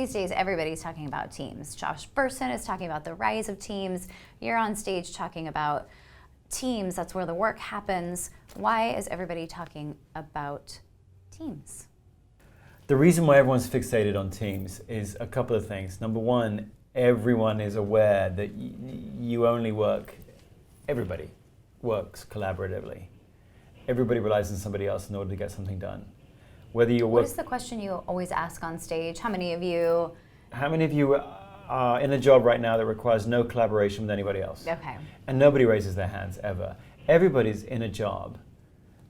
these days, everybody's talking about teams. Josh Burson is talking about the rise of teams. You're on stage talking about teams. That's where the work happens. Why is everybody talking about teams? The reason why everyone's fixated on teams is a couple of things. Number one, everyone is aware that everybody works collaboratively. Everybody relies on somebody else in order to get something done. What is the question you always ask on stage? How many of you are in a job right now that requires no collaboration with anybody else? Okay. And nobody raises their hands ever. Everybody's in a job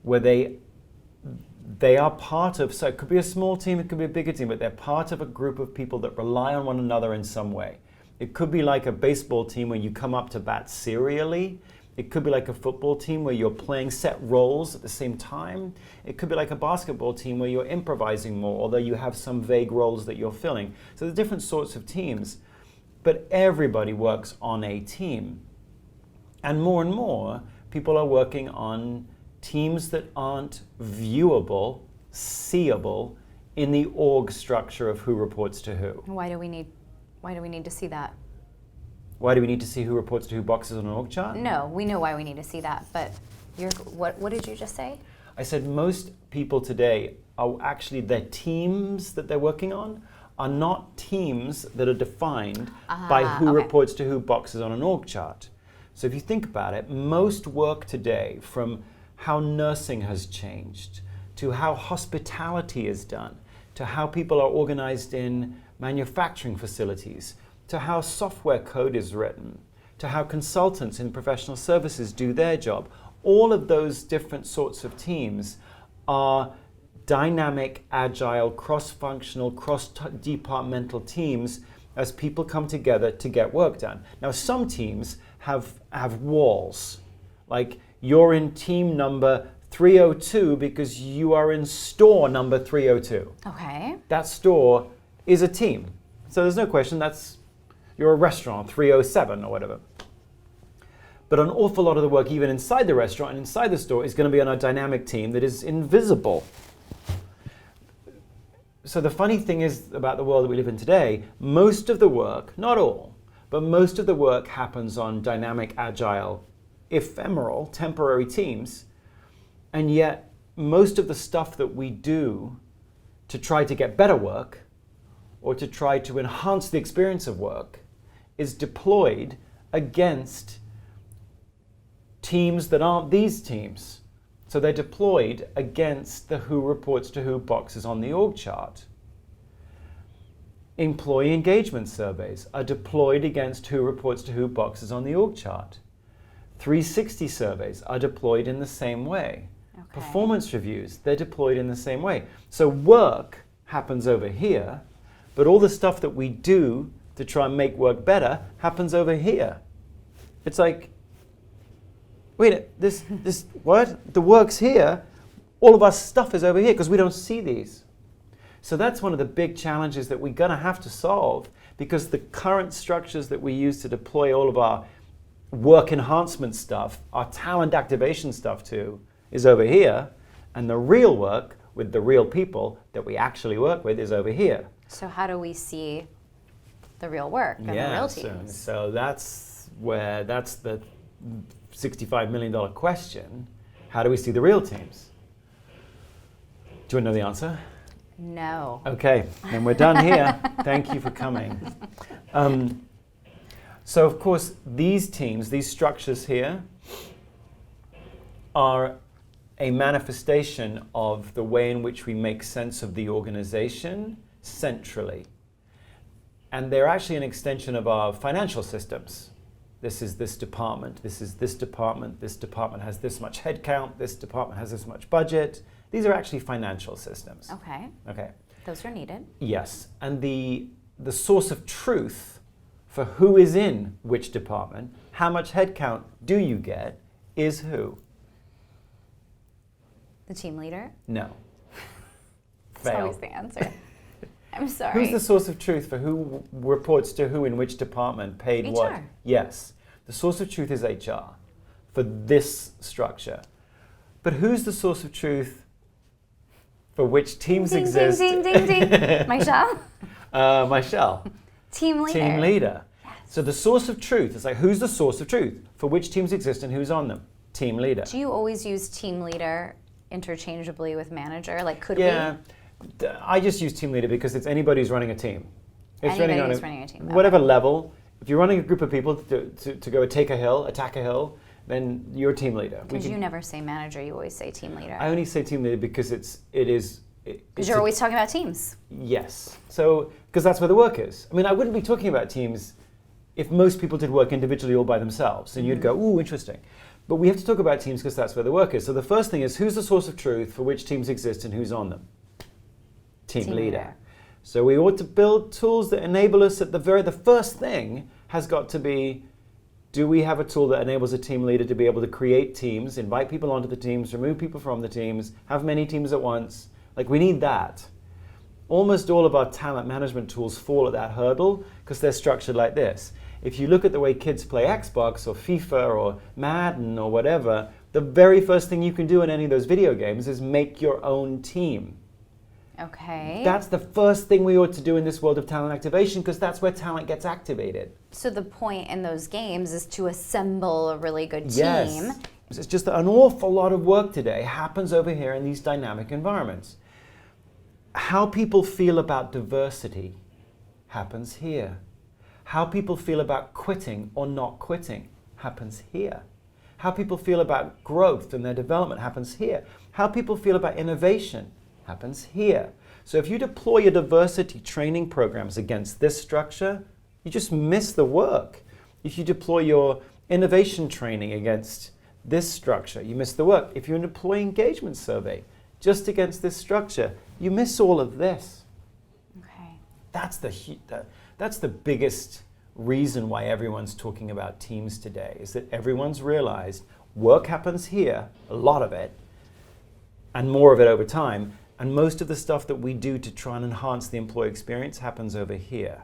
where they are part of, so it could be a small team, it could be a bigger team, but they're part of a group of people that rely on one another in some way. It could be like a baseball team where you come up to bat serially. It could be like a football team where you're playing set roles at the same time. It could be like a basketball team where you're improvising more, although you have some vague roles that you're filling. So there's different sorts of teams, but everybody works on a team. And more, people are working on teams that aren't viewable, seeable in the org structure of who reports to who. Why do we need to see that? Why do we need to see who reports to who boxes on an org chart? No, we know why we need to see that, but what did you just say? I said most people today are actually, their teams that they're working on are not teams that are defined by who reports to who boxes on an org chart. So if you think about it, most work today, from how nursing has changed, to how hospitality is done, to how people are organized in manufacturing facilities, to how software code is written, to how consultants in professional services do their job. All of those different sorts of teams are dynamic, agile, cross-functional, cross-departmental teams as people come together to get work done. Now, some teams have walls, like you're in team number 302 because you are in store number 302. Okay. That store is a team. So there's no question, you're a restaurant, 307 or whatever. But an awful lot of the work, even inside the restaurant and inside the store, is going to be on a dynamic team that is invisible. So the funny thing is about the world that we live in today, most of the work, not all, but most of the work happens on dynamic, agile, ephemeral, temporary teams. And yet, most of the stuff that we do to try to get better work or to try to enhance the experience of work is deployed against teams that aren't these teams. So they're deployed against the who reports to who boxes on the org chart. Employee engagement surveys are deployed against who reports to who boxes on the org chart. 360 surveys are deployed in the same way. Okay. Performance reviews, they're deployed in the same way. So work happens over here, but all the stuff that we do to try and make work better happens over here. It's like, wait, what? The work's here, all of our stuff is over here because we don't see these. So that's one of the big challenges that we're gonna have to solve, because the current structures that we use to deploy all of our work enhancement stuff, our talent activation stuff too, is over here, and the real work with the real people that we actually work with is over here. So how do we see the real work and the real teams? So that's the $65 million question. How do we see the real teams? Do you want to know the answer? No. Okay, then we're done here. Thank you for coming. So of course, these teams, these structures here, are a manifestation of the way in which we make sense of the organization centrally. And they're actually an extension of our financial systems. This is this department, this is this department has this much headcount, this department has this much budget. These are actually financial systems. Okay. Those are needed. Yes, and the source of truth for who is in which department, how much headcount do you get, is who? The team leader? No. That's always the answer. I'm sorry. Who's the source of truth for who reports to who in which department, paid HR. what? Yes. The source of truth is HR for this structure. But who's the source of truth for which teams exist? Ding, ding, ding, ding. Michelle? Michelle. Team leader. Team leader. Yes. So the source of truth is like, who's the source of truth? For which teams exist and who's on them? Team leader. Do you always use team leader interchangeably with manager? Like, could we? I just use team leader because it's anybody who's running a team. It's Anybody who's running a team. Whatever level. If you're running a group of people to go attack a hill, then you're a team leader. Because you never say manager, you always say team leader. I only say team leader because it's because you're always talking about teams. Yes. So, because that's where the work is. I mean, I wouldn't be talking about teams if most people did work individually all by themselves. And you'd go, ooh, interesting. But we have to talk about teams because that's where the work is. So the first thing is, who's the source of truth for which teams exist and who's on them? Team leader. So we ought to build tools that enable us at the first thing has got to be, do we have a tool that enables a team leader to be able to create teams, invite people onto the teams, remove people from the teams, have many teams at once? Like, we need that. Almost all of our talent management tools fall at that hurdle because they're structured like this. If you look at the way kids play Xbox or FIFA or Madden or whatever, the very first thing you can do in any of those video games is make your own team. Okay. That's the first thing we ought to do in this world of talent activation because that's where talent gets activated. So the point in those games is to assemble a really good team. Yes. It's just that an awful lot of work today happens over here in these dynamic environments. How people feel about diversity happens here. How people feel about quitting or not quitting happens here. How people feel about growth and their development happens here. How people feel about innovation happens here. So if you deploy your diversity training programs against this structure, you just miss the work. If you deploy your innovation training against this structure, you miss the work. If you deploy engagement survey just against this structure, you miss all of this. Okay. That's the biggest reason why everyone's talking about teams today, is that everyone's realized work happens here, a lot of it, and more of it over time, and most of the stuff that we do to try and enhance the employee experience happens over here.